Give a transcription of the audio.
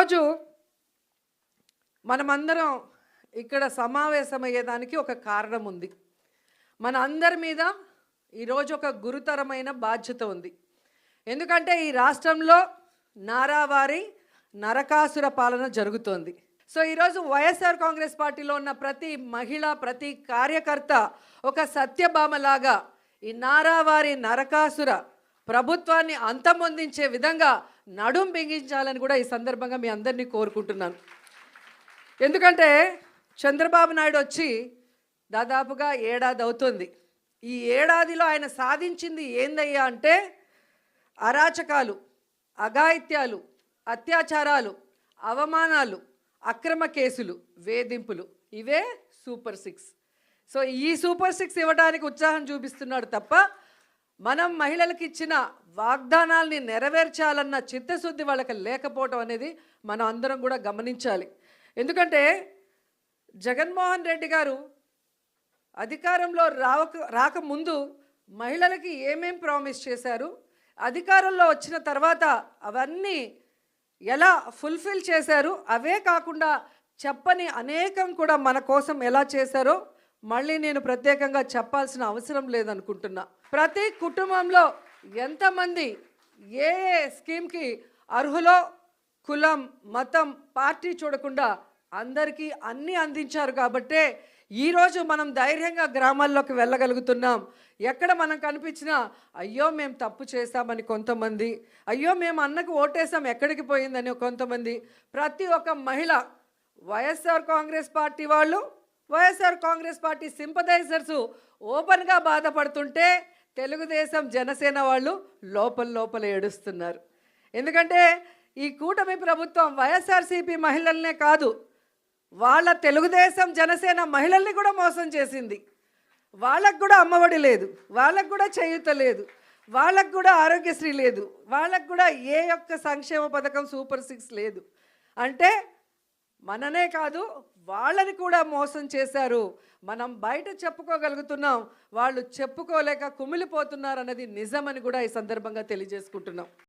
ఈరోజు మనమందరం ఇక్కడ సమావేశమయ్యేదానికి ఒక కారణం ఉంది. మన అందరి మీద ఈరోజు ఒక గురుతరమైన బాధ్యత ఉంది. ఎందుకంటే ఈ రాష్ట్రంలో నారావారి నరకాసుర పాలన జరుగుతోంది. సో ఈరోజు వైఎస్ఆర్ కాంగ్రెస్ పార్టీలో ఉన్న ప్రతి మహిళ, ప్రతి కార్యకర్త ఒక సత్యభామలాగా ఈ నారావారి నరకాసుర ప్రభుత్వాన్ని అంతమొందించే విధంగా నడుం బిగించాలని కూడా ఈ సందర్భంగా మీ అందరినీ కోరుకుంటున్నాను. ఎందుకంటే చంద్రబాబు నాయుడు వచ్చి దాదాపుగా ఏడాది అవుతుంది. ఈ ఏడాదిలో ఆయన సాధించింది ఏందయ్యా అంటే అరాచకాలు, అఘాయిత్యాలు, అత్యాచారాలు, అవమానాలు, అక్రమ కేసులు, వేధింపులు, ఇవే సూపర్ 6. సో ఈ సూపర్ 6 ఇవ్వడానికి ఉత్సాహం చూపిస్తున్నాడు తప్ప మనం మహిళలకు ఇచ్చిన వాగ్దానాల్ని నెరవేర్చాలన్న చిత్తశుద్ధి వాళ్ళకి లేకపోవడం అనేది మనం అందరం కూడా గమనించాలి. ఎందుకంటే జగన్మోహన్ రెడ్డి గారు అధికారంలో రాకముందు మహిళలకి ఏమేం ప్రామిస్ చేశారు, అధికారంలో వచ్చిన తర్వాత అవన్నీ ఎలా ఫుల్ఫిల్ చేశారు, అవే కాకుండా చెప్పని అనేకం కూడా మన కోసం ఎలా చేశారో మళ్ళీ నేను ప్రత్యేకంగా చెప్పాల్సిన అవసరం లేదనుకుంటున్నా. ప్రతి కుటుంబంలో ఎంతమంది ఏ స్కీమ్కి అర్హులో కులం, మతం, పార్టీ చూడకుండా అందరికీ అన్నీ అందించారు కాబట్టే ఈరోజు మనం ధైర్యంగా గ్రామాల్లోకి వెళ్ళగలుగుతున్నాం. ఎక్కడ మనం కనిపించినా అయ్యో మేము తప్పు చేశామని కొంతమంది, అయ్యో మేము అన్నకు ఓటేసాం ఎక్కడికి పోయిందని కొంతమంది, ప్రతి ఒక్క మహిళ వైఎస్ఆర్ కాంగ్రెస్ పార్టీ వాళ్ళు, వైఎస్ఆర్ కాంగ్రెస్ పార్టీ సింపథైజర్స్ ఓపెన్గా బాధపడుతుంటే తెలుగుదేశం, జనసేన వాళ్ళు లోపల ఏడుస్తున్నారు. ఎందుకంటే ఈ కూటమి ప్రభుత్వం వైఎస్ఆర్సీపీ మహిళలనే కాదు, వాళ్ళ తెలుగుదేశం, జనసేన మహిళల్ని కూడా మోసం చేసింది. వాళ్ళకు కూడా అమ్మఒడి లేదు, వాళ్ళకు కూడా చేయూత లేదు, వాళ్ళకు కూడా ఆరోగ్యశ్రీ లేదు, వాళ్ళకు కూడా ఏ ఒక్క సంక్షేమ పథకం సూపర్ 6 లేదు. అంటే మననే కాదు వాళ్ళని కూడా మోసం చేశారు. మనం బయట చెప్పుకోగలుగుతున్నాం, వాళ్ళు చెప్పుకోలేక కుమిలిపోతున్నారు అన్నది నిజమని కూడా ఈ సందర్భంగా తెలియజేసుకుంటున్నాం.